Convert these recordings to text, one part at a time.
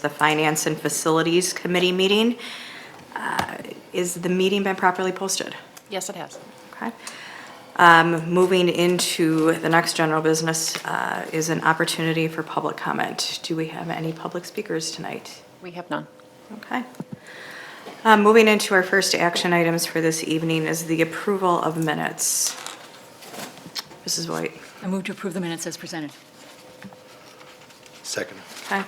the Finance and Facilities Committee meeting. Is the meeting been properly posted? Yes, it has. Okay. Moving into the next general business is an opportunity for public comment. Do we have any public speakers tonight? We have none. Okay. Moving into our first action items for this evening is the approval of minutes. Mrs. White. I move to approve the minutes as presented. Second. Okay.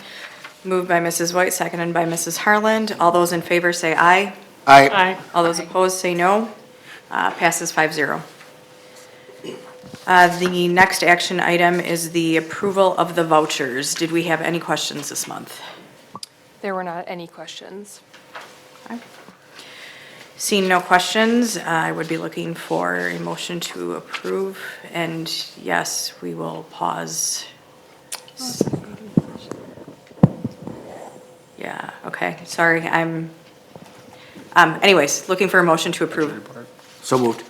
Moved by Mrs. White, seconded by Mrs. Harland. All those in favor say aye. Aye. All those opposed say no. Passes 5-0. The next action item is the approval of the vouchers. Did we have any questions this month? There were not any questions. Okay. Seeing no questions, I would be looking for a motion to approve. And yes, we will pause. Yeah, okay, sorry, anyways, looking for a motion to approve. So moved.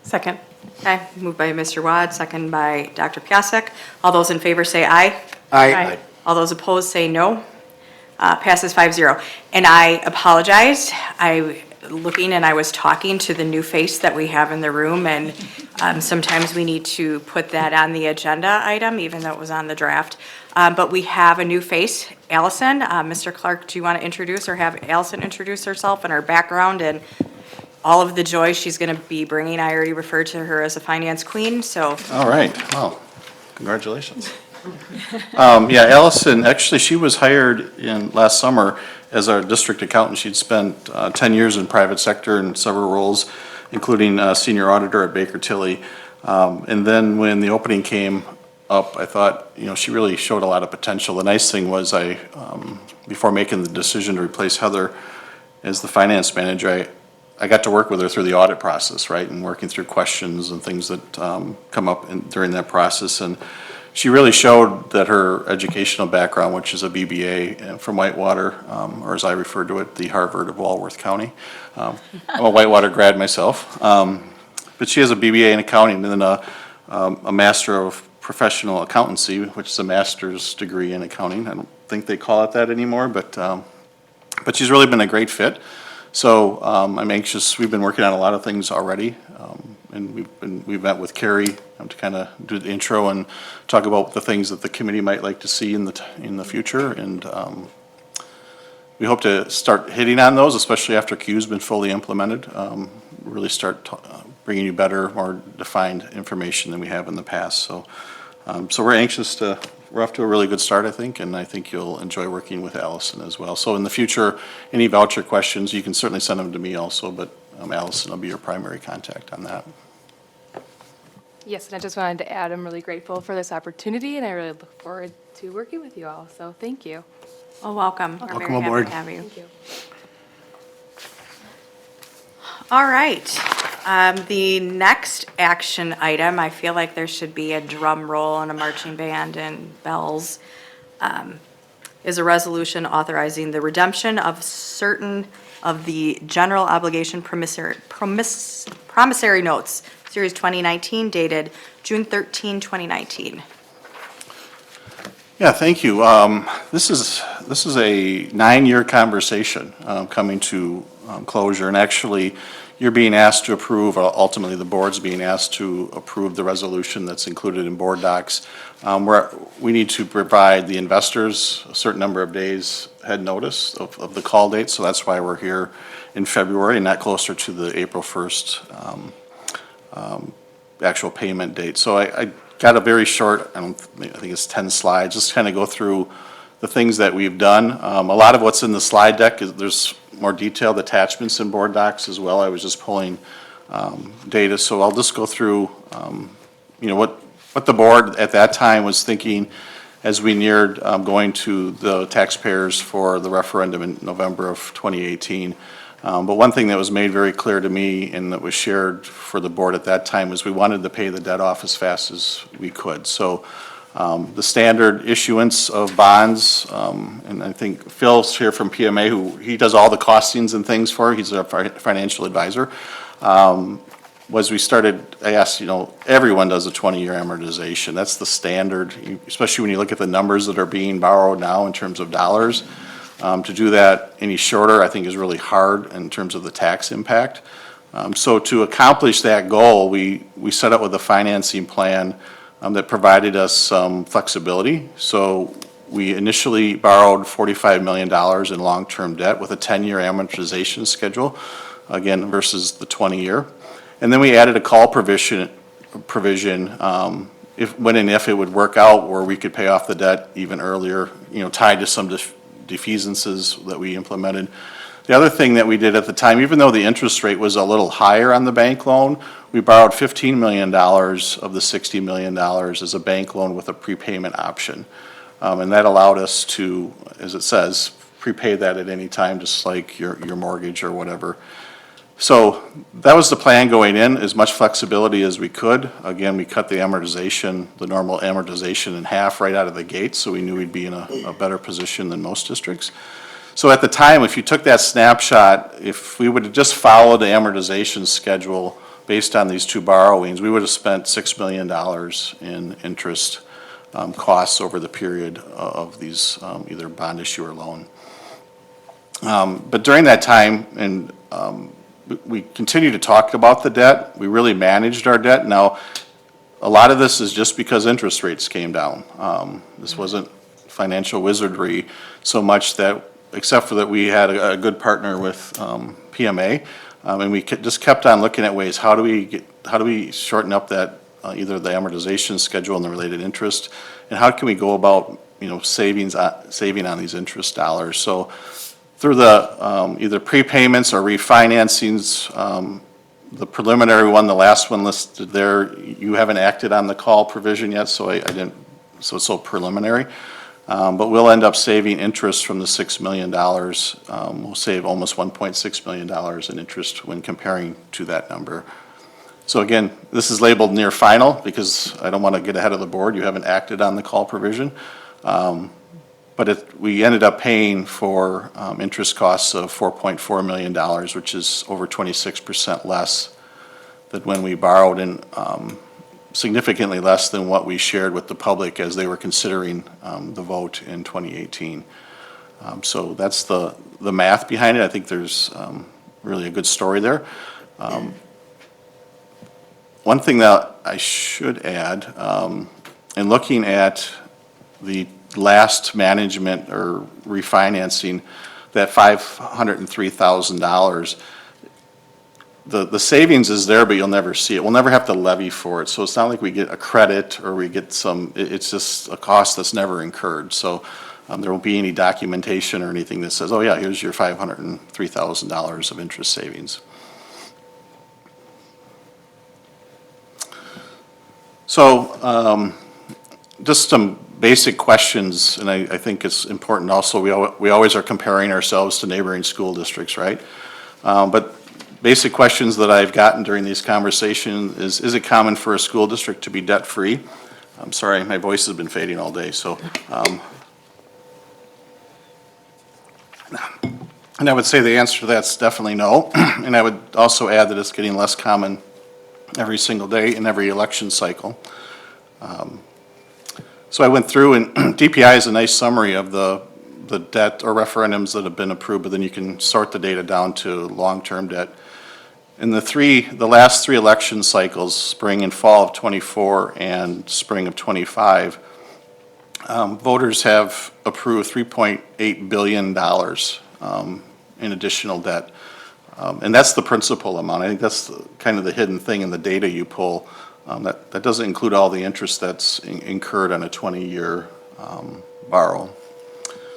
Second. Okay, moved by Mr. Wad, second by Dr. Piasek. All those in favor say aye. Aye. All those opposed say no. Passes 5-0. And I apologize, looking and I was talking to the new face that we have in the room, and sometimes we need to put that on the agenda item, even though it was on the draft. But we have a new face, Allison. Mr. Clark, do you want to introduce or have Allison introduce herself and her background and all of the joy she's going to be bringing? I already referred to her as a finance queen, so. All right, well, congratulations. Yeah, Allison, actually, she was hired last summer as our district accountant. She'd spent 10 years in private sector in several roles, including senior auditor at Baker Tilly. And then when the opening came up, I thought, she really showed a lot of potential. The nice thing was before making the decision to replace Heather as the finance manager, I got to work with her through the audit process, right, and working through questions and things that come up during that process. And she really showed that her educational background, which is a BBA from Whitewater, or as I refer to it, the Harvard of Walworth County. I'm a Whitewater grad myself, but she has a BBA in accounting and then a Master of Professional Accountancy, which is a master's degree in accounting. I don't think they call it that anymore, but she's really been a great fit. So I'm anxious. We've been working on a lot of things already, and we've met with Carrie to kind of do the intro and talk about the things that the committee might like to see in the future. And we hope to start hitting on those, especially after Q's been fully implemented. Really start bringing you better, more defined information than we have in the past. So we're anxious to. We're off to a really good start, I think, and I think you'll enjoy working with Allison as well. So in the future, any voucher questions, you can certainly send them to me also, but Allison will be your primary contact on that. Yes, and I just wanted to add, I'm really grateful for this opportunity, and I really look forward to working with you all, so thank you. Well, welcome. We're Welcome very happy aboard. to have you. Thank you. All right. The next action item, I feel like there should be a drum roll and a marching band and bells, is a resolution authorizing the redemption of certain of the general obligation promissory notes, Series 2019, dated June 13, 2019. Yeah, thank you. This is a 9-year conversation coming to closure, and actually, you're being asked to approve, or ultimately the board's being asked to approve the resolution that's included in board docs. We need to provide the investors a certain number of days head notice of the call date, so that's why we're here in February and not closer to the April 1st actual payment date. So I got a very short, I think it's 10 slides, just kind of go through the things that we've done. A lot of what's in the slide deck there's more detailed attachments in board docs as well. I was just pulling data, so I'll just go through what the board at that time was thinking as we neared going to the taxpayers for the referendum in November of 2018. But one thing that was made very clear to me and that was shared for the board at that time was we wanted to pay the debt off as fast as we could. So the standard issuance of bonds, and I think Phil's here from PMA, he does all the costings and things for, he's our financial advisor. was I asked, everyone does a 20-year amortization. That's the standard, especially when you look at the numbers that are being borrowed now in terms of dollars. To do that any shorter, I think, is really hard in terms of the tax impact. So to accomplish that goal, we set up with a financing plan that provided us some flexibility. So we initially borrowed $45 million in long-term debt with a 10-year amortization schedule, again, versus the 20-year. And then we added a call provision, when and if it would work out, where we could pay off the debt even earlier, tied to some defeasances that we implemented. The other thing that we did at the time, even though the interest rate was a little higher on the bank loan, we borrowed $15 million of the $60 million as a bank loan with a prepayment option. And that allowed us to, as it says, prepay that at any time, just like your mortgage or whatever. So that was the plan going in, as much flexibility as we could. Again, we cut the normal amortization in half right out of the gate, so we knew we'd be in a better position than most districts. So at the time, if you took that snapshot, if we would have just followed the amortization schedule based on these two borrowings, we would have spent $6 million in interest costs over the period of these either bond issue or loan. But during that time, and we continued to talk about the debt. We really managed our debt. Now, a lot of this is just because interest rates came down. This wasn't financial wizardry so much that, except for that we had a good partner with PMA, and we just kept on looking at ways, how do we shorten up that, either the amortization schedule and the related interest, and how can we go about, saving on these interest dollars. So through the either prepayments or refinancings, the preliminary one, the last one listed there, you haven't acted on the call provision yet, so I didn't, so it's so preliminary. But we'll end up saving interest from the $6 million. We'll save almost $1.6 million in interest when comparing to that number. So again, this is labeled near final because I don't want to get ahead of the board. You haven't acted on the call provision. But we ended up paying for interest costs of $4.4 million, which is over 26% less than when we borrowed, and significantly less than what we shared with the public as they were considering the vote in 2018. So that's the math behind it. I think there's really a good story there. One thing that I should add, in looking at the last management or refinancing, that $503,000, the savings is there, but you'll never see it. We'll never have to levy for it. So it's not like we get a credit or we get it's just a cost that's never incurred. So there won't be any documentation or anything that says, oh yeah, here's your $503,000 of interest savings. So just some basic questions, and I think it's important also, we always are comparing ourselves to neighboring school districts, right? But basic questions that I've gotten during these conversations is it common for a school district to be debt-free? I'm sorry, my voice has been fading all day, so. And I would say the answer to that's definitely no. And I would also add that it's getting less common every single day in every election cycle. So I went through, and DPI is a nice summary of the debt or referendums that have been approved, but then you can sort the data down to long-term debt. In the last three election cycles, spring and fall of '24 and spring of '25, voters have approved $3.8 billion in additional debt. And that's the principal amount. I think that's kind of the hidden thing in the data you pull. That doesn't include all the interest that's incurred on a 20-year borrow.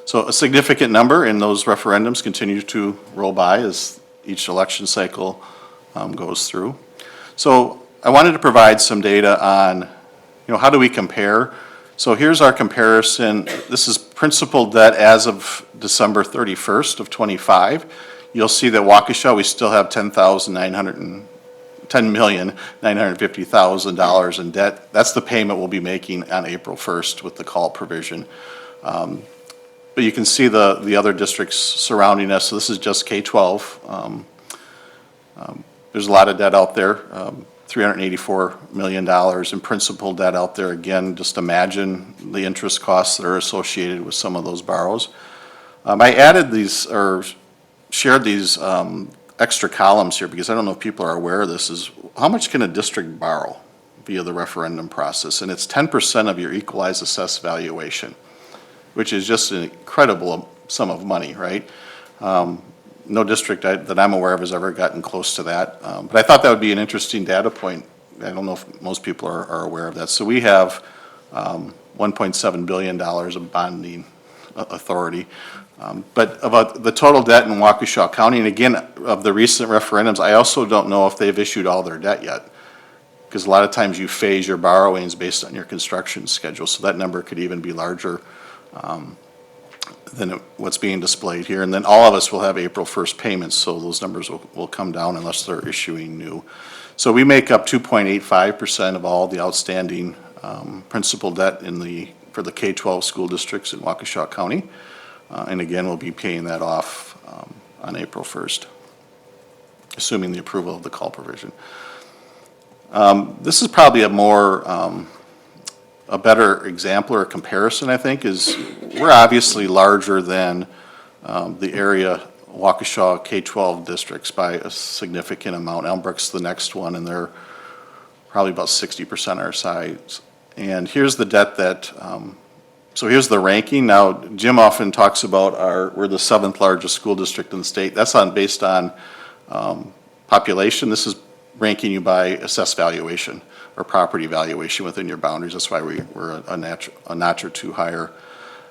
So a significant number in those referendums continue to roll by as each election cycle goes through. So I wanted to provide some data on, how do we compare? So here's our comparison. This is principal debt as of December 31st of '25. You'll see that Waukesha, we still have $10,950,000 in debt. That's the payment we'll be making on April 1st with the call provision. But you can see the other districts surrounding us. So this is just K-12. There's a lot of debt out there, $384 million in principal debt out there. Again, just imagine the interest costs that are associated with some of those borrows. I added these, or shared these extra columns here because I don't know if people are aware of this, is how much can a district borrow via the referendum process? And it's 10% of your equalized assessed valuation, which is just an incredible sum of money, right? No district that I'm aware of has ever gotten close to that. But I thought that would be an interesting data point. I don't know if most people are aware of that. So we have $1.7 billion of bonding authority. But about the total debt in Waukesha County, and again, of the recent referendums, I also don't know if they've issued all their debt yet. Because a lot of times you phase your borrowings based on your construction schedule, so that number could even be larger than what's being displayed here. And then all of us will have April 1st payments, so those numbers will come down unless they're issuing new. So we make up 2.85% of all the outstanding principal debt for the K-12 school districts in Waukesha County. And again, we'll be paying that off on April 1st, assuming the approval of the call provision. This is probably a better example or comparison, I think, is we're obviously larger than the area Waukesha K-12 districts by a significant amount. Elmbrook's the next one, and they're probably about 60% our size. And here's the debt that, so here's the ranking. Now, Jim often talks about we're the 7th largest school district in the state. That's based on population. This is ranking you by assessed valuation or property valuation within your boundaries. That's why we're a notch or two higher.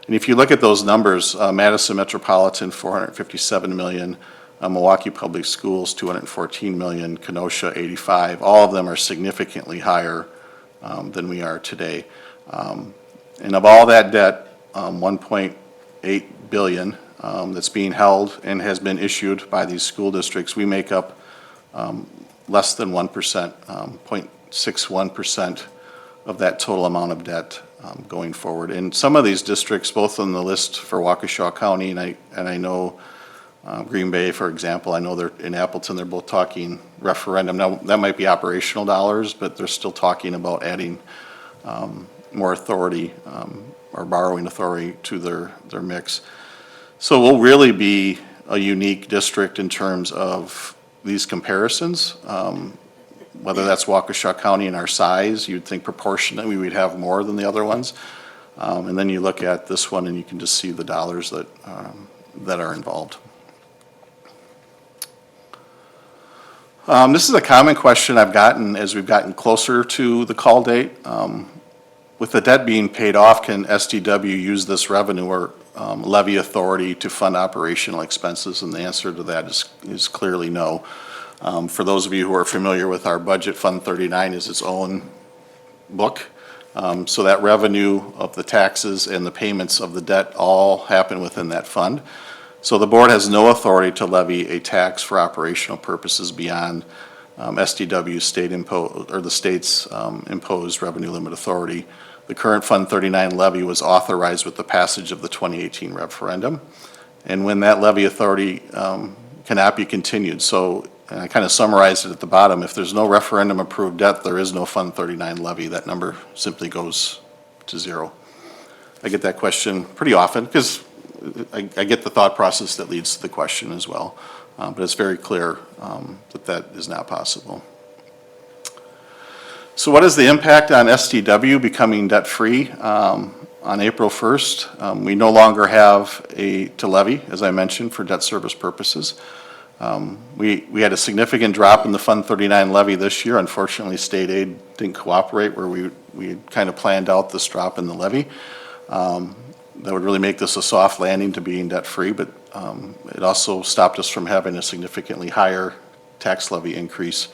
And if you look at those numbers, Madison Metropolitan, $457 million, Milwaukee Public Schools, $214 million, Kenosha, $85. All of them are significantly higher than we are today. And of all that debt, $1.8 billion that's being held and has been issued by these school districts, we make up less than 1%, 0.61% of that total amount of debt going forward. And some of these districts, both on the list for Waukesha County, and I know Green Bay, for example, I know they're in Appleton, they're both talking referendum. Now, that might be operational dollars, but they're still talking about adding more authority or borrowing authority to their mix. So we'll really be a unique district in terms of these comparisons. Whether that's Waukesha County in our size, you'd think proportionately we would have more than the other ones. And then you look at this one and you can just see the dollars that are involved. This is a common question I've gotten as we've gotten closer to the call date. With the debt being paid off, can SDW use this revenue or levy authority to fund operational expenses? And the answer to that is clearly no. For those of you who are familiar with our budget, Fund 39 is its own book. So that revenue of the taxes and the payments of the debt all happen within that fund. So the board has no authority to levy a tax for operational purposes beyond SDW's the state's imposed revenue limit authority. The current Fund 39 levy was authorized with the passage of the 2018 referendum. And when that levy authority cannot be continued, so and I kind of summarized it at the bottom, if there's no referendum approved debt, there is no Fund 39 levy. That number simply goes to zero. I get that question pretty often because I get the thought process that leads to the question as well. But it's very clear that is not possible. So what is the impact on SDW becoming debt-free? On April 1st, we no longer have to levy, as I mentioned, for debt service purposes. We had a significant drop in the Fund 39 levy this year. Unfortunately, state aid didn't cooperate where we had kind of planned out this drop in the levy. That would really make this a soft landing to being debt-free, but it also stopped us from having a significantly higher tax levy increase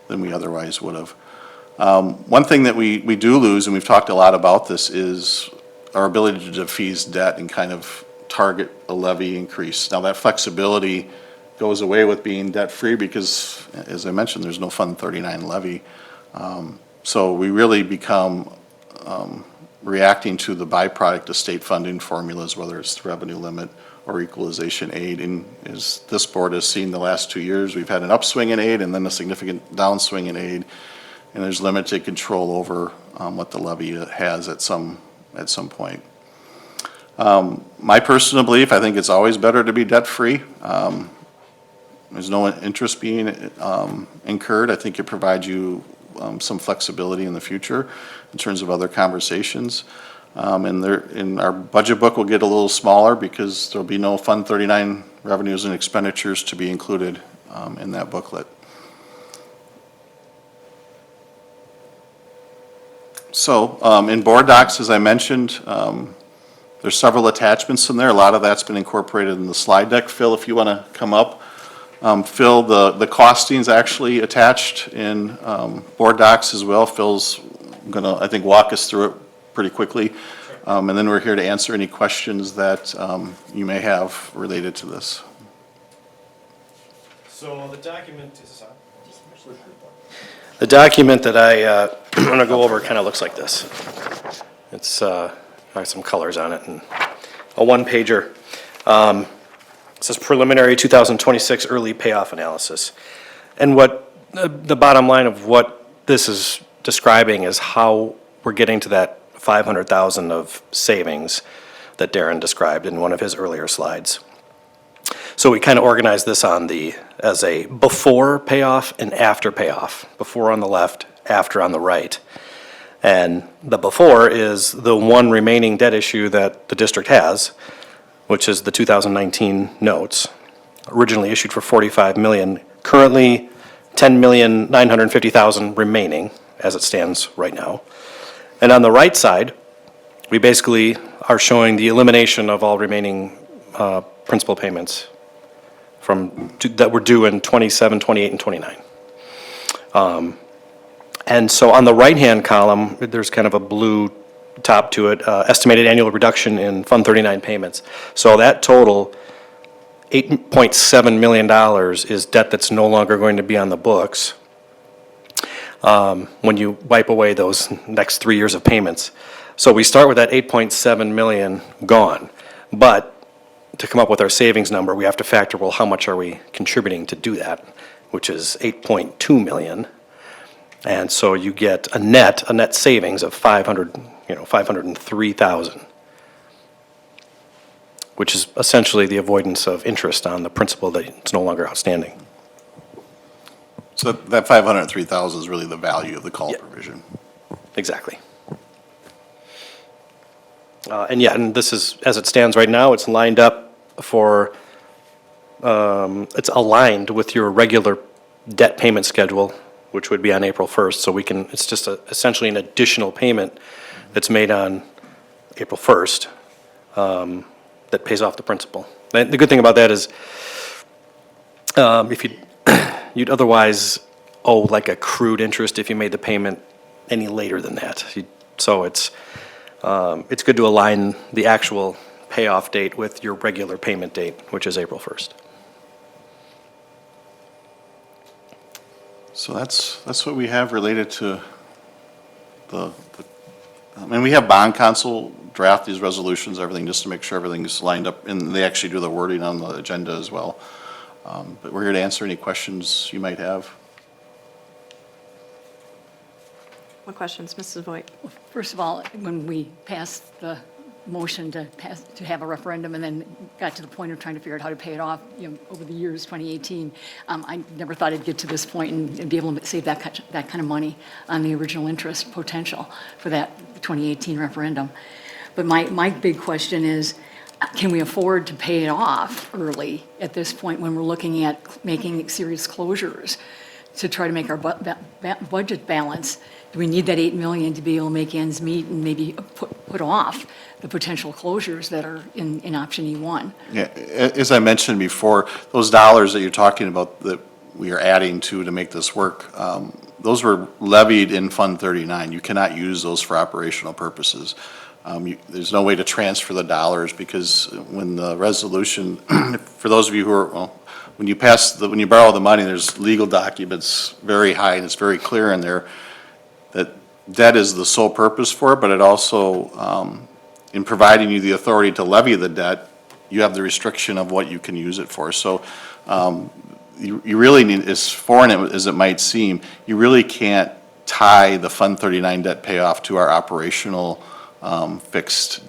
than we otherwise would have. One thing that we do lose, and we've talked a lot about this, is our ability to defease debt and kind of target a levy increase. Now that flexibility goes away with being debt-free because, as I mentioned, there's no Fund 39 levy. So we really become reacting to the byproduct of state funding formulas, whether it's the revenue limit or equalization aid. And as this board has seen the last 2 years, we've had an upswing in aid and then a significant downswing in aid. And there's limited control over what the levy has at some point. My personal belief, I think it's always better to be debt-free. There's no interest being incurred. I think it provides you some flexibility in the future in terms of other conversations. And our budget book will get a little smaller because there'll be no Fund 39 revenues and expenditures to be included in that booklet. So in board docs, as I mentioned, there's several attachments in there. A lot of that's been incorporated in the slide deck. Phil, if you want to come up. Phil, the costing's actually attached in board docs as well. Phil's going to, I think, walk us through it pretty quickly. And then we're here to answer any questions that you may have related to this. So the document is the document that I'm going to go over kind of looks like this. It's got some colors on it and a one-pager. It says preliminary 2026 early payoff analysis. And what the bottom line of what this is describing is how we're getting to that 500,000 of savings that Darren described in one of his earlier slides. So we kind of organize this as a before payoff and after payoff. Before on the left, after on the right. And the before is the one remaining debt issue that the district has, which is the 2019 notes, originally issued for $45 million, currently $10,950,000 remaining as it stands right now. And on the right side, we basically are showing the elimination of all remaining principal payments that were due in 27, 28, and 29. And so on the right-hand column, there's kind of a blue top to it, estimated annual reduction in Fund 39 payments. So that total, $8.7 million is debt that's no longer going to be on the books when you wipe away those next 3 years of payments. So we start with that 8.7 million gone. But to come up with our savings number, we have to factor, well, how much are we contributing to do that, which is 8.2 million. And so you get a net savings of 503,000, which is essentially the avoidance of interest on the principal that's no longer outstanding. So that 503,000 is really the value of the call provision. Exactly. And this is, as it stands right now, it's lined up it's aligned with your regular debt payment schedule, which would be on April 1st. So it's just essentially an additional payment that's made on April 1st that pays off the principal. And the good thing about that is if you'd otherwise owe like accrued interest if you made the payment any later than that. So it's good to align the actual payoff date with your regular payment date, which is April 1st. So that's what we have related to we have bond counsel draft these resolutions, everything, just to make sure everything's lined up, and they actually do the wording on the agenda as well. But we're here to answer any questions you might have. What questions, Mrs. Voigt? First of all, when we passed the motion to have a referendum and then got to the point of trying to figure out how to pay it off, over the years, 2018, I never thought I'd get to this point and be able to save that kind of money on the original interest potential for that 2018 referendum. But my big question is, can we afford to pay it off early at this point when we're looking at making serious closures to try to make our budget balance? Do we need that 8 million to be able to make ends meet and maybe put off the potential closures that are in option E1? Yeah, as I mentioned before, those dollars that you're talking about that we are adding to make this work, those were levied in Fund 39. You cannot use those for operational purposes. There's no way to transfer the dollars because when the resolution, for those of you who are, when you borrow the money, there's legal documents very high and it's very clear in there that debt is the sole purpose for it, but it also, in providing you the authority to levy the debt, you have the restriction of what you can use it for. So you really need, as foreign as it might seem, you really can't tie the Fund 39 debt payoff to our operational fixed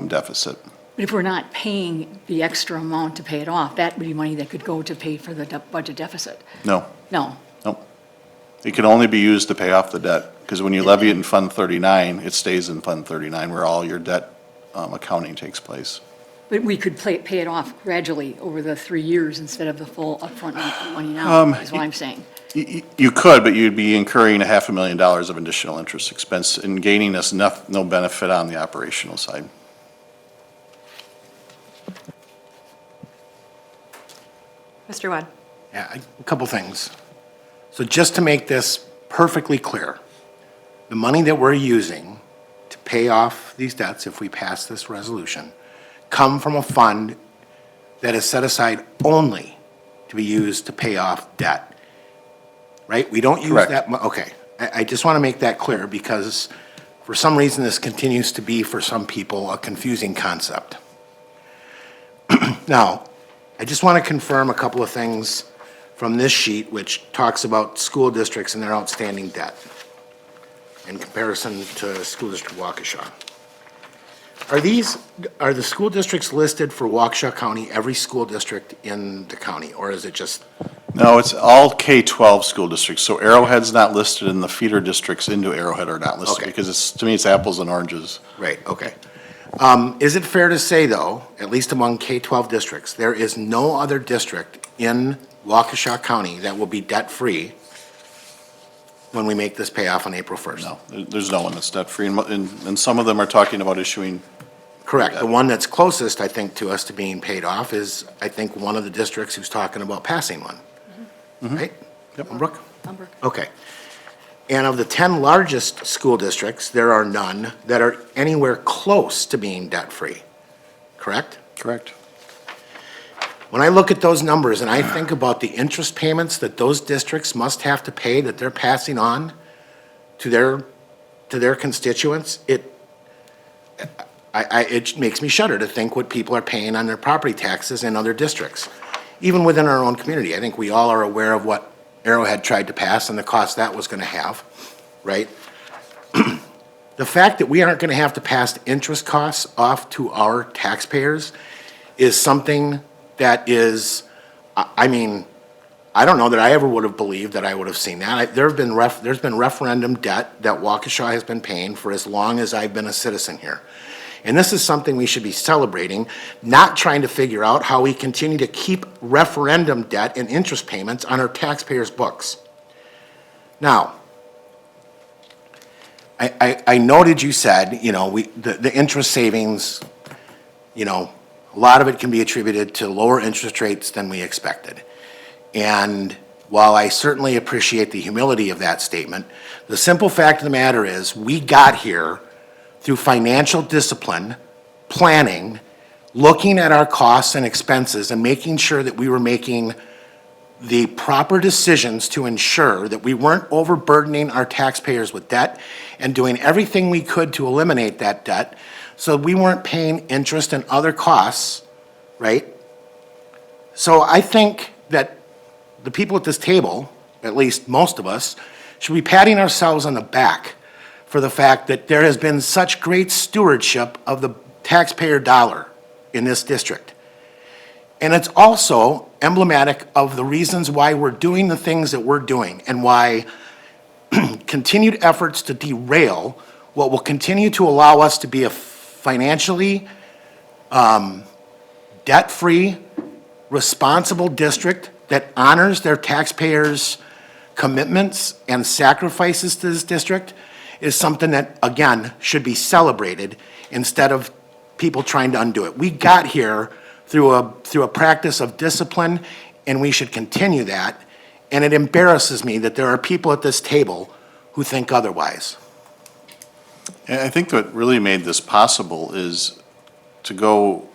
deficit. But if we're not paying the extra amount to pay it off, that would be money that could go to pay for the budget deficit. No, No. no. It can only be used to pay off the debt, because when you levy it in Fund 39, it stays in Fund 39 where all your debt accounting takes place. But we could pay it off gradually over the 3 years instead of the full upfront money now, is what I'm saying. You could, but you'd be incurring $500,000 of additional interest expense and gaining us no benefit on the operational side. Mr. Wad? Yeah, a couple things. So just to make this perfectly clear, the money that we're using to pay off these debts, if we pass this resolution, come from a fund that is set aside only to be used to pay off debt, right? We don't use Correct. that, okay. I just want to make that clear because for some reason this continues to be, for some people, a confusing concept. Now, I just want to confirm a couple of things from this sheet, which talks about school districts and their outstanding debt in comparison to School District Waukesha. Are the school districts listed for Waukesha County, every school district in the county, or is it just, No, it's all K-12 school districts, so Arrowhead's not listed and the feeder districts into Arrowhead are not listed, Okay. because it's, to me, it's apples and oranges. right, okay. Is it fair to say, though, at least among K-12 districts, there is no other district in Waukesha County that will be debt-free when we make this payoff on April 1st? No, there's no one that's debt-free, and some of them are talking about issuing. Correct. The one that's closest, I think, to us to being paid off is, I think, one of the districts who's talking about passing one. Right? Yep. Pembroke? Pembroke. Okay. And of the 10 largest school districts, there are none that are anywhere close to being debt-free. Correct? Correct. When I look at those numbers and I think about the interest payments that those districts must have to pay, that they're passing on to their constituents, it makes me shudder to think what people are paying on their property taxes in other districts, even within our own community. I think we all are aware of what Arrowhead tried to pass and the cost that was going to have, right? The fact that we aren't going to have to pass interest costs off to our taxpayers is something that is, I mean, I don't know that I ever would have believed that I would have seen that. There's been referendum debt that Waukesha has been paying for as long as I've been a citizen here. And this is something we should be celebrating, not trying to figure out how we continue to keep referendum debt and interest payments on our taxpayers' books. Now, I noted you said, you know, the interest savings, you know, a lot of it can be attributed to lower interest rates than we expected. And while I certainly appreciate the humility of that statement, the simple fact of the matter is we got here through financial discipline, planning, looking at our costs and expenses and making sure that we were making the proper decisions to ensure that we weren't overburdening our taxpayers with debt and doing everything we could to eliminate that debt so we weren't paying interest and other costs, right? So I think that the people at this table, at least most of us, should be patting ourselves on the back for the fact that there has been such great stewardship of the taxpayer dollar in this district. And it's also emblematic of the reasons why we're doing the things that we're doing and why continued efforts to derail what will continue to allow us to be a financially debt-free, responsible district that honors their taxpayers' commitments and sacrifices to this district is something that, again, should be celebrated instead of people trying to undo it. We got here through a practice of discipline, and we should continue that. And it embarrasses me that there are people at this table who think otherwise. And I think what really made this possible is to go,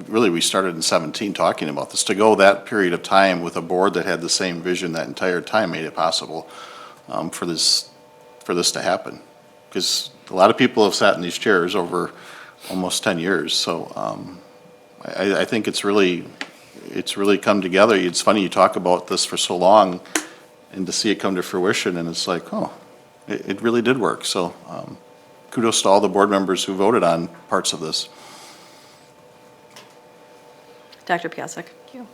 really, we started in 17 talking about this, to go that period of time with a board that had the same vision that entire time made it possible for this to happen. Because a lot of people have sat in these chairs over almost 10 years, so I think it's really come together. It's funny, you talk about this for so long, and to see it come to fruition, and it's like, oh, it really did work. So kudos to all the board members who voted on parts of this. Dr. Piasek? Thank you.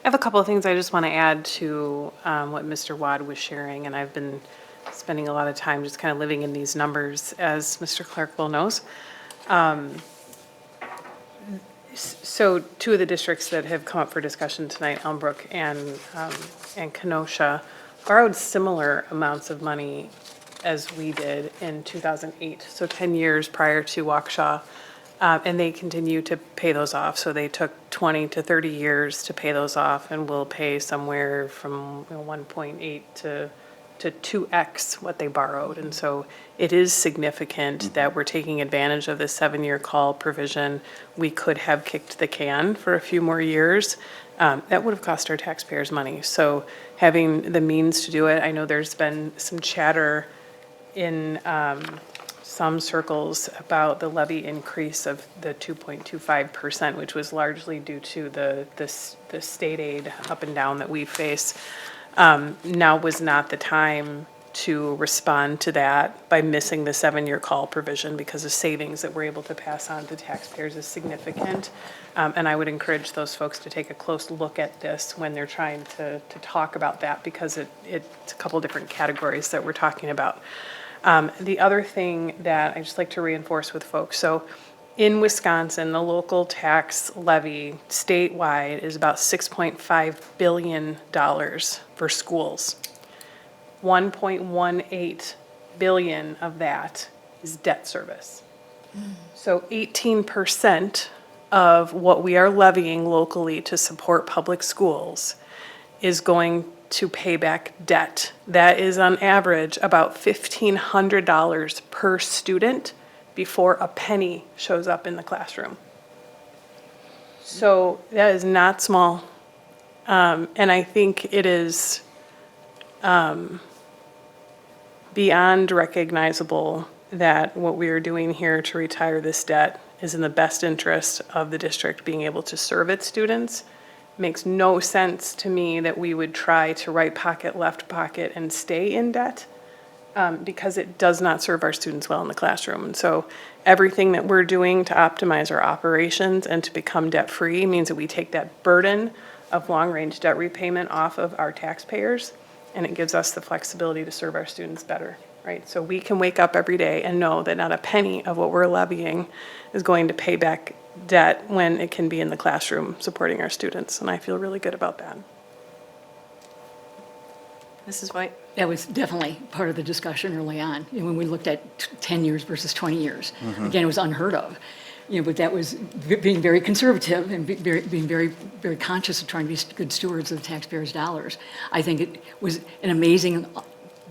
I have a couple of things I just want to add to what Mr. Wad was sharing, and I've been spending a lot of time just kind of living in these numbers, as Mr. Clark knows. So two of the districts that have come up for discussion tonight, Elmbrook and Kenosha, borrowed similar amounts of money as we did in 2008, so 10 years prior to Waukesha. And they continue to pay those off. So they took 20 to 30 years to pay those off, and will pay somewhere from 1.8 to 2x what they borrowed. And so it is significant that we're taking advantage of this 7-year call provision. We could have kicked the can for a few more years. That would have cost our taxpayers money. So having the means to do it, I know there's been some chatter in some circles about the levy increase of the 2.25%, which was largely due to the state aid up and down that we face. Now was not the time to respond to that by missing the 7-year call provision, because the savings that we're able to pass on to taxpayers is significant. And I would encourage those folks to take a close look at this when they're trying to talk about that, because it's a couple different categories that we're talking about. The other thing that I just like to reinforce with folks, so in Wisconsin, the local tax levy statewide is about $6.5 billion for schools. 1.18 billion of that is debt service. So 18% of what we are levying locally to support public schools is going to pay back debt. That is on average about $1,500 per student before a penny shows up in the classroom. So that is not small. And I think it is beyond recognizable that what we are doing here to retire this debt is in the best interest of the district being able to serve its students. Makes no sense to me that we would try to right pocket, left pocket, and stay in debt, because it does not serve our students well in the classroom. And so everything that we're doing to optimize our operations and to become debt-free means that we take that burden of long-range debt repayment off of our taxpayers, and it gives us the flexibility to serve our students better, right? So we can wake up every day and know that not a penny of what we're levying is going to pay back debt when it can be in the classroom supporting our students, and I feel really good about that. Mrs. White? That was definitely part of the discussion early on, when we looked at 10 years versus 20 years. Again, it was unheard of, but that was being very conservative and being very, very conscious of trying to be good stewards of the taxpayers' dollars. I think it was an amazing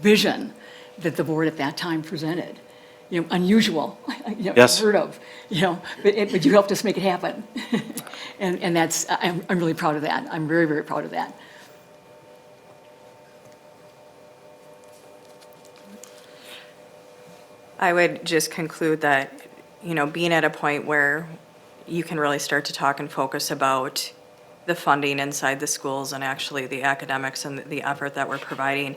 vision that the board at that time presented. Unusual, Yes. unheard of, but you helped us make it happen. and that's, I'm really proud of that. I'm very, very proud of that. I would just conclude that, being at a point where you can really start to talk and focus about the funding inside the schools and actually the academics and the effort that we're providing.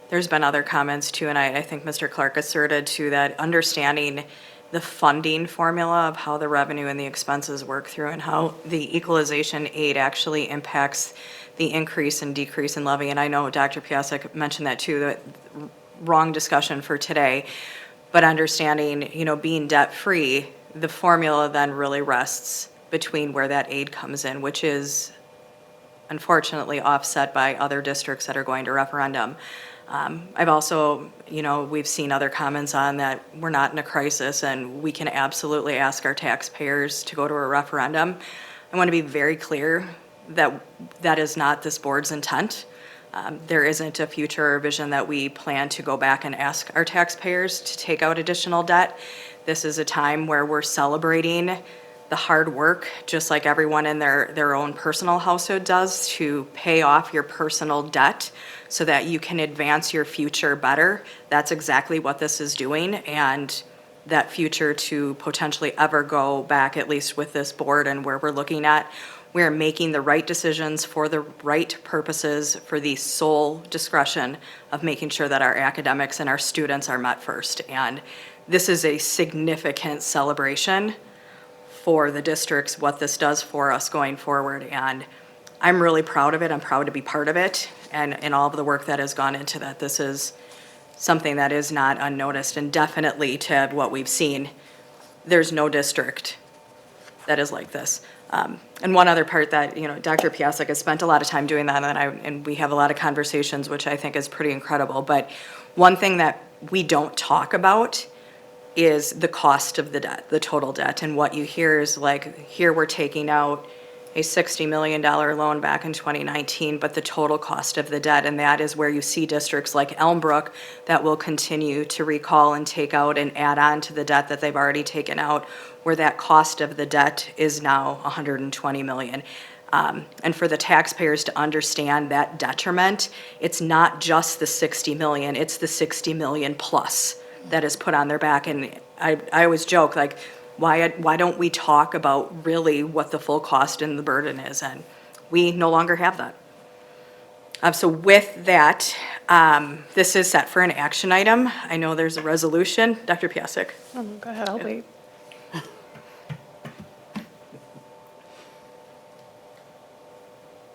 There's been other comments too, and I think Mr. Clark asserted too that understanding the funding formula of how the revenue and the expenses work through and how the equalization aid actually impacts the increase and decrease in levy. And I know Dr. Piasek mentioned that too, that wrong discussion for today, but understanding, being debt-free, the formula then really rests between where that aid comes in, which is unfortunately offset by other districts that are going to referendum. I've also, we've seen other comments on that we're not in a crisis and we can absolutely ask our taxpayers to go to a referendum. I want to be very clear that that is not this board's intent. There isn't a future vision that we plan to go back and ask our taxpayers to take out additional debt. This is a time where we're celebrating the hard work, just like everyone in their own personal household does, to pay off your personal debt so that you can advance your future better. That's exactly what this is doing, and that future to potentially ever go back, at least with this board and where we're looking at. We're making the right decisions for the right purposes for the sole discretion of making sure that our academics and our students are met first. And this is a significant celebration for the districts, what this does for us going forward. And I'm really proud of it. I'm proud to be part of it and all of the work that has gone into that. This is something that is not unnoticed, and definitely to what we've seen, there's no district that is like this. And one other part that, Dr. Piasek has spent a lot of time doing that, and we have a lot of conversations, which I think is pretty incredible. But one thing that we don't talk about is the cost of the debt, the total debt. And what you hear is like, here we're taking out a $60 million loan back in 2019, but the total cost of the debt, and that is where you see districts like Elmbrook that will continue to recall and take out and add on to the debt that they've already taken out, where that cost of the debt is now $120 million. And for the taxpayers to understand that detriment, it's not just the $60 million, it's the $60 million plus that is put on their back. And I always joke, like, why don't we talk about really what the full cost and the burden is? And we no longer have that. So with that, this is set for an action item. I know there's a resolution. Dr. Piasek. Oh, go ahead, I'll wait.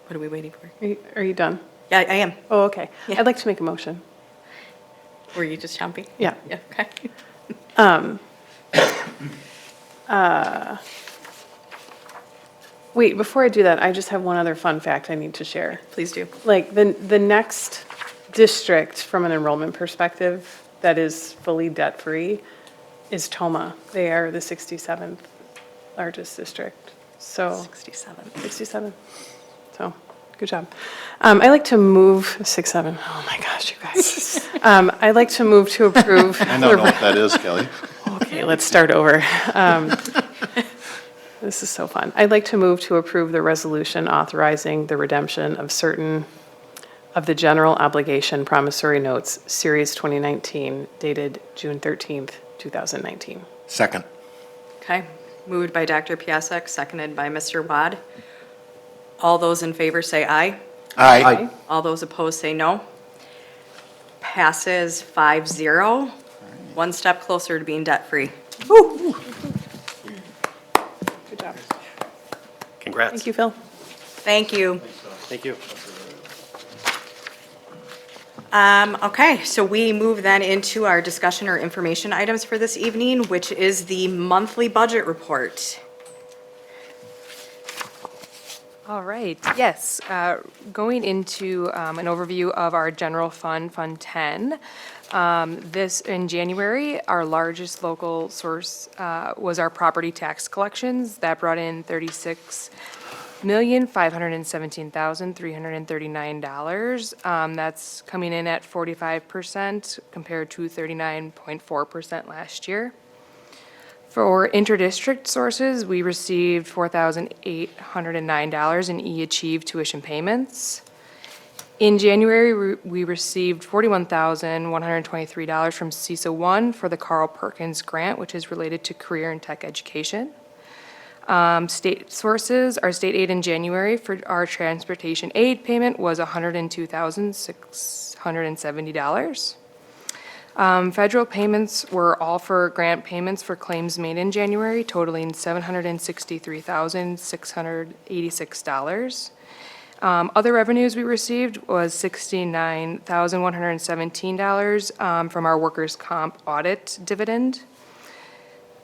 What are we waiting for? Are you done? Yeah, I am. Oh, okay. Yeah. I'd like to make a motion. Were you just jumping? Yeah. Yeah, okay. Wait, before I do that, I just have one other fun fact I need to share. Please do. Like, the next district from an enrollment perspective that is fully debt-free is Toma. They are the 67th largest district. So 67. 67. So, good job. I like to move, 67. Oh my gosh, you guys. I'd like to move to approve. I don't know what that is, Kelly. Okay, let's start over. This is so fun. I'd like to move to approve the resolution authorizing the redemption of certain of the general obligation promissory notes, Series 2019, dated June 13th, 2019. Second. Okay, moved by Dr. Piasek, seconded by Mr. Wad. All those in favor say aye. Aye. All those opposed say no. Passes 5-0. One step closer to being debt-free. Good job. Congrats. Thank you, Phil. Thank you. Thank you. Okay, so we move then into our discussion or information items for this evening, which is the monthly budget report. All right, yes. Going into an overview of our general fund, Fund 10. This, in January, our largest local source was our property tax collections. That brought in $36,517,339. That's coming in at 45% compared to 39.4% last year. For interdistrict sources, we received $4,809 in E-Achieve tuition payments. In January, we received $41,123 from CISA 1 for the Carl Perkins Grant, which is related to career and tech education. State sources, our state aid in January for our transportation aid payment was $102,670. Federal payments were all for grant payments for claims made in January, totaling $763,686. Other revenues we received was $69,117 from our workers' comp audit dividend.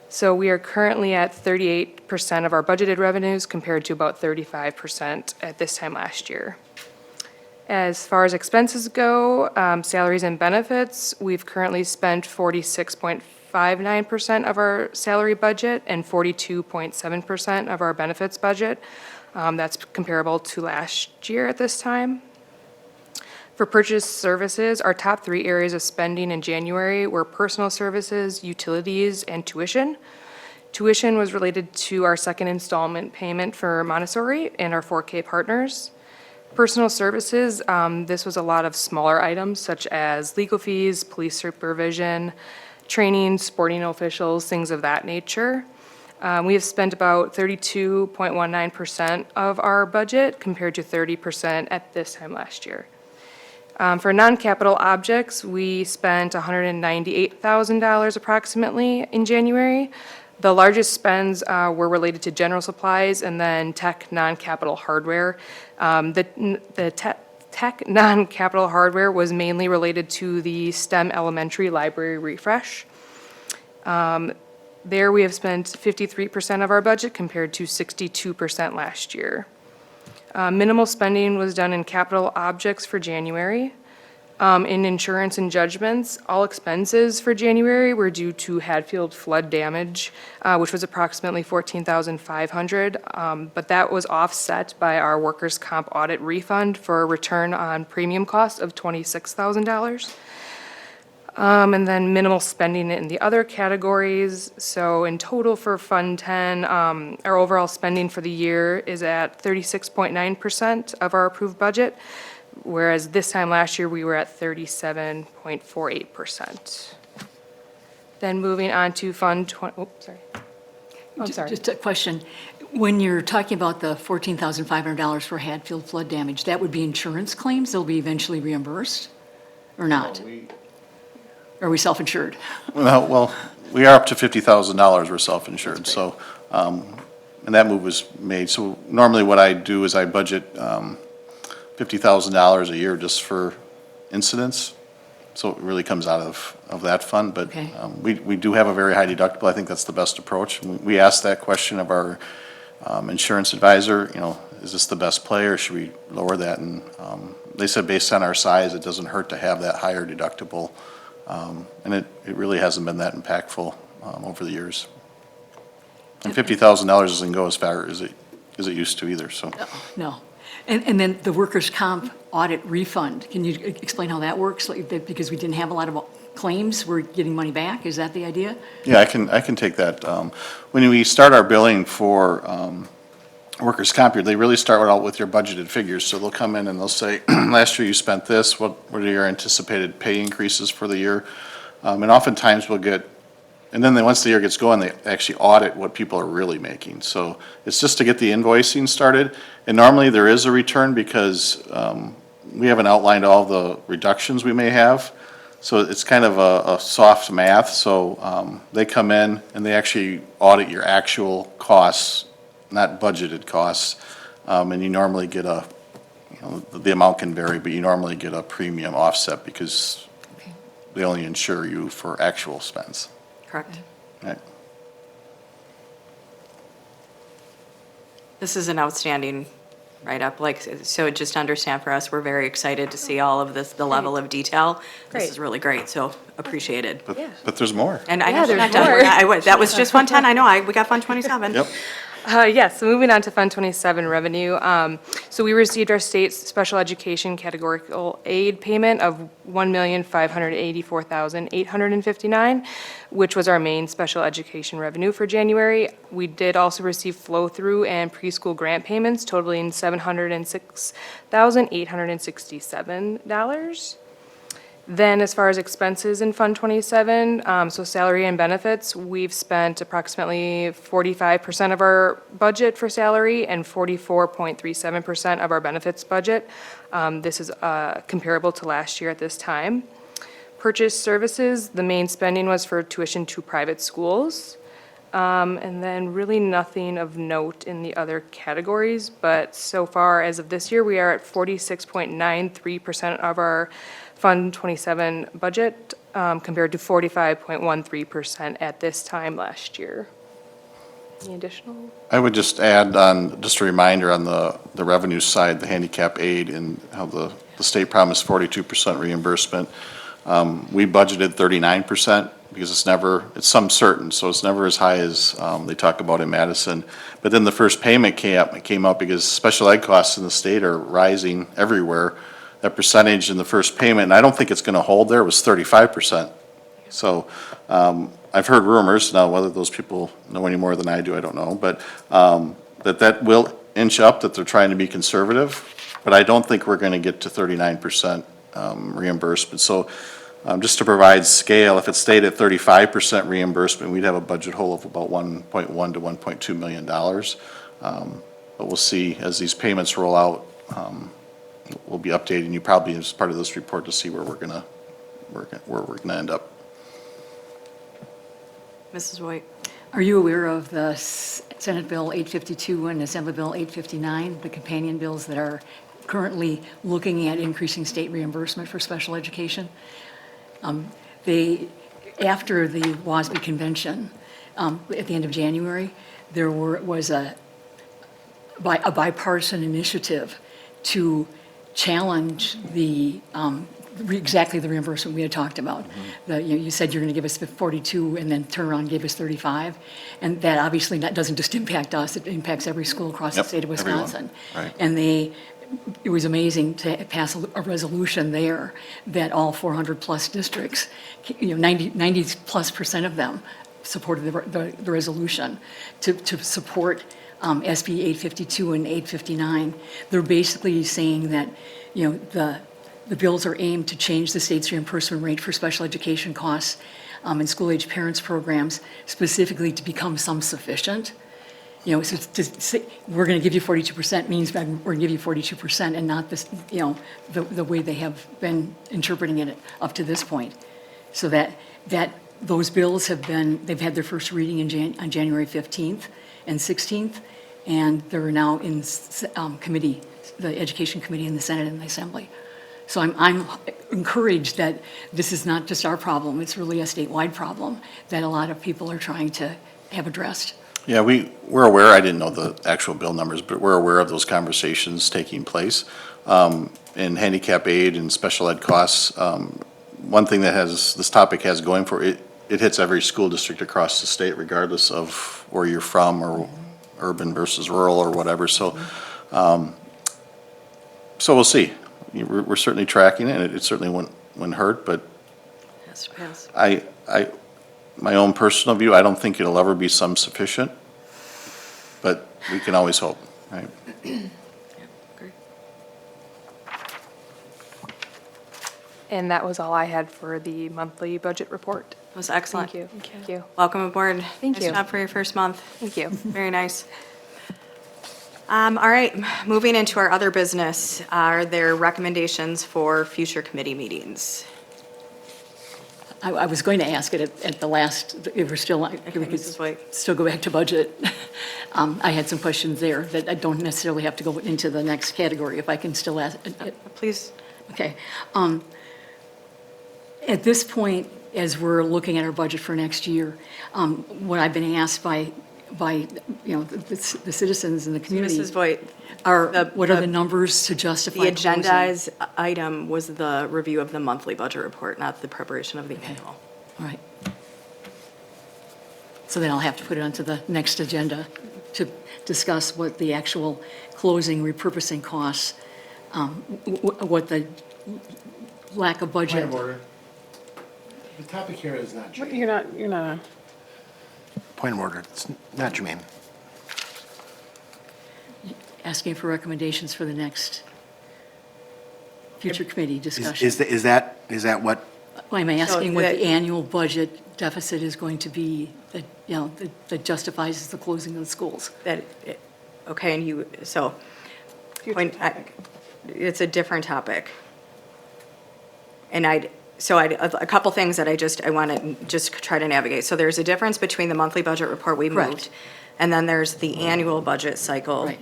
So we are currently at 38% of our budgeted revenues compared to about 35% at this time last year. As far as expenses go, salaries and benefits, we've currently spent 46.59% of our salary budget and 42.7% of our benefits budget. That's comparable to last year at this time. For purchase services, our top three areas of spending in January were personal services, utilities, and tuition. Tuition was related to our second installment payment for Montessori and our 4K partners. Personal services, this was a lot of smaller items such as legal fees, police supervision, training, sporting officials, things of that nature. We have spent about 32.19% of our budget compared to 30% at this time last year. For non-capital objects, we spent $198,000 approximately in January. The largest spends were related to general supplies and then tech non-capital hardware. The tech non-capital hardware was mainly related to the STEM elementary library refresh. There we have spent 53% of our budget compared to 62% last year. Minimal spending was done in capital objects for January. In insurance and judgments, all expenses for January were due to Hadfield flood damage, which was approximately $14,500, but that was offset by our workers' comp audit refund for a return on premium cost of $26,000. And then minimal spending in the other categories. So in total for Fund 10, our overall spending for the year is at 36.9% of our approved budget, whereas this time last year, we were at 37.48%. Then moving on to Fund 20, oh, sorry. Oh, I'm sorry. Just a question. When you're talking about the $14,500 for Hadfield flood damage, that would be insurance claims? They'll be eventually reimbursed or not? Or are we self-insured? Well, we are up to $50,000 we're self-insured, so, and that move was made. So normally what I do is I budget $50,000 a year just for incidents. So it really comes out of that fund, but Okay. we do have a very high deductible. I think that's the best approach. We asked that question of our insurance advisor, is this the best play or should we lower that? And they said based on our size, it doesn't hurt to have that higher deductible. And it really hasn't been that impactful over the years. And $50,000 doesn't go as far as it used to either, so. No. And then the workers' comp audit refund, can you explain how that works? Like, because we didn't have a lot of claims, we're getting money back? Is that the idea? Yeah, I can take that. When we start our billing for workers' comp, they really start out with your budgeted figures. So they'll come in and they'll say, last year you spent this, what are your anticipated pay increases for the year? And oftentimes we'll get, and then once the year gets going, they actually audit what people are really making. So it's just to get the invoicing started. And normally there is a return because we haven't outlined all the reductions we may have. So it's kind of a soft math. So they come in and they actually audit your actual costs, not budgeted costs. And you normally get the amount can vary, but you normally get a premium offset because Okay. they only insure you for actual spends. Correct. Right. This is an outstanding write-up, so just understand for us, we're very excited to see all of this, the level of detail. This is Great. really great, so appreciated. But there's more. And I Yeah, know we're there's not done. more. That was just Fund 10, I know, we got Fund 27. Yep. Yes, so moving on to Fund 27 revenue. So we received our state special education categorical aid payment of $1,584,859, which was our main special education revenue for January. We did also receive flow-through and preschool grant payments totaling $706,867. Then as far as expenses in Fund 27, so salary and benefits, we've spent approximately 45% of our budget for salary and 44.37% of our benefits budget. This is comparable to last year at this time. Purchase services, the main spending was for tuition to private schools. And then really nothing of note in the other categories, but so far as of this year, we are at 46.93% of our Fund 27 budget, compared to 45.13% at this time last year. Any additional? I would just add on, just a reminder on the revenue side, the handicap aid and how the state promised 42% reimbursement. We budgeted 39% because it's some certain, so it's never as high as they talk about in Madison. But then the first payment came up because special ed costs in the state are rising everywhere. That percentage in the first payment, and I don't think it's going to hold there, was 35%. So I've heard rumors, now whether those people know any more than I do, I don't know, but that will inch up, that they're trying to be conservative, but I don't think we're going to get to 39% reimbursement. So Just to provide scale, if it stayed at 35% reimbursement, we'd have a budget hole of about $1.1 to $1.2 million. But we'll see as these payments roll out. We'll be updating you probably as part of this report to see where we're gonna end up. Mrs. White? Are you aware of the Senate Bill 852 and Assembly Bill 859, the companion bills that are currently looking at increasing state reimbursement for special education? After the WASB convention, at the end of January, there was a bipartisan initiative to challenge exactly the reimbursement we had talked about. You said you're going to give us 42 and then turn around and give us 35. And that obviously doesn't just impact us, it impacts every school across the Yep, state of everyone, Wisconsin. right. And it was amazing to pass a resolution there that all 400-plus districts, 90-plus% of them supported the resolution to support SB 852 and 859. They're basically saying that, the bills are aimed to change the state's reimbursement rate for special education costs and school-age parents programs, specifically to become sum-sufficient. So to say, we're going to give you 42% means we're going to give you 42% and not this, the way they have been interpreting it up to this point. So that those bills they've had their first reading on January 15th and 16th, and they're now in committee, the Education Committee in the Senate and the Assembly. So I'm encouraged that this is not just our problem, it's really a statewide problem that a lot of people are trying to have addressed. Yeah, we're aware, I didn't know the actual bill numbers, but we're aware of those conversations taking place. In handicap aid and special ed costs, one thing that this topic has going for it, it hits every school district across the state regardless of where you're from or urban versus rural or whatever. So we'll see. We're certainly tracking it, and it certainly wouldn't hurt, but Has to pass. my own personal view, I don't think it'll ever be sufficient, but we can always hope, right? Agree. And that was all I had for the monthly budget report. That was excellent. Thank you. Thank you. Welcome aboard. Thank you. Nice job for your first month. Thank you. Very nice. All right, moving into our other business, are there recommendations for future committee meetings? I was going to ask it at the last, if we're still, if we Mrs. White. could still go back to budget. I had some questions there that I don't necessarily have to go into the next category, if I can still ask. Please. Okay. At this point, as we're looking at our budget for next year, what I've been asked by the citizens in the community Mrs. Voigt, what are the numbers to justify the closing? agendized item was the review of the monthly budget report, not the preparation of the annual. All right. So then I'll have to put it onto the next agenda to discuss what the actual closing, repurposing costs, what the lack of budget. Point of order. The topic here is not germane. You're not on. Point of order, it's not germane. Asking for recommendations for the next future committee discussion. Is that what, Why am I asking what that- the annual budget deficit is going to be that justifies the closing of the schools? Okay, and it's a different topic. And a couple things that I want to just try to navigate. So there's a difference between the monthly budget report we Correct. moved, and then there's the annual budget cycle Right.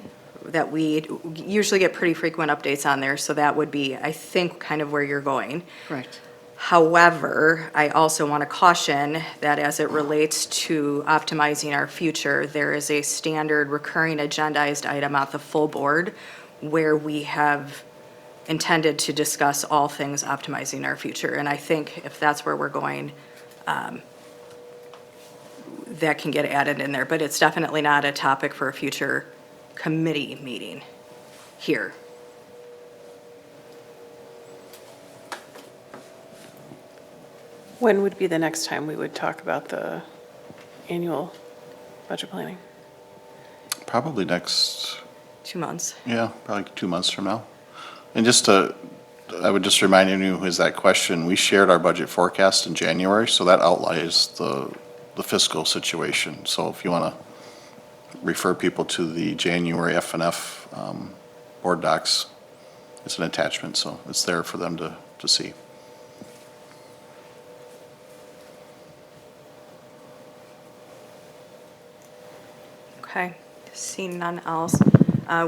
that we usually get pretty frequent updates on there, so that would be, I think, kind of where you're going. Correct. However, I also want to caution that as it relates to optimizing our future, there is a standard recurring agendized item at the full board where we have intended to discuss all things optimizing our future. And I think if that's where we're going, that can get added in there. But it's definitely not a topic for a future committee meeting here. When would be the next time we would talk about the annual budget planning? Probably next, 2 months. yeah, probably 2 months from now. And just to I would just remind anyone who has that question, we shared our budget forecast in January, so that outlines the fiscal situation. So if you want to refer people to the January F&F board docs, it's an attachment, so it's there for them to see. Okay, seeing none else.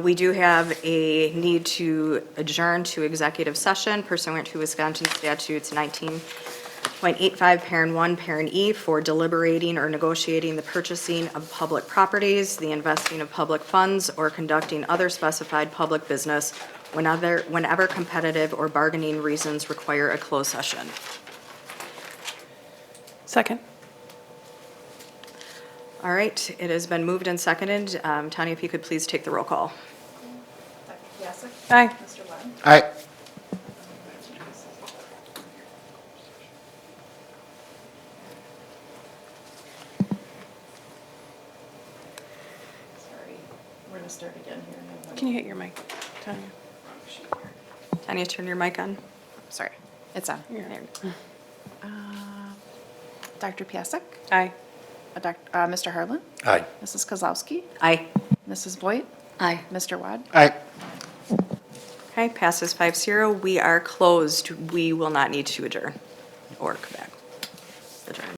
We do have a need to adjourn to executive session pursuant to Wisconsin statutes 19.85, parent 1, parent E, for deliberating or negotiating the purchasing of public properties, the investing of public funds, or conducting other specified public business whenever competitive or bargaining reasons require a closed session. Second. All right, it has been moved and seconded. Tanya, if you could please take the roll call. Aye. All right. We're going to start again here. Can you hit your mic, Tanya? Tanya, turn your mic on. Sorry, it's on. Dr. Piasek, Aye. Mr. Harlan, Aye. Mrs. Kozlowski, Aye. Mrs. Boyd, Aye. Mr. Wad. All right. Okay, passes 5-0. We are closed. We will not need to adjourn or come back. Adjourn.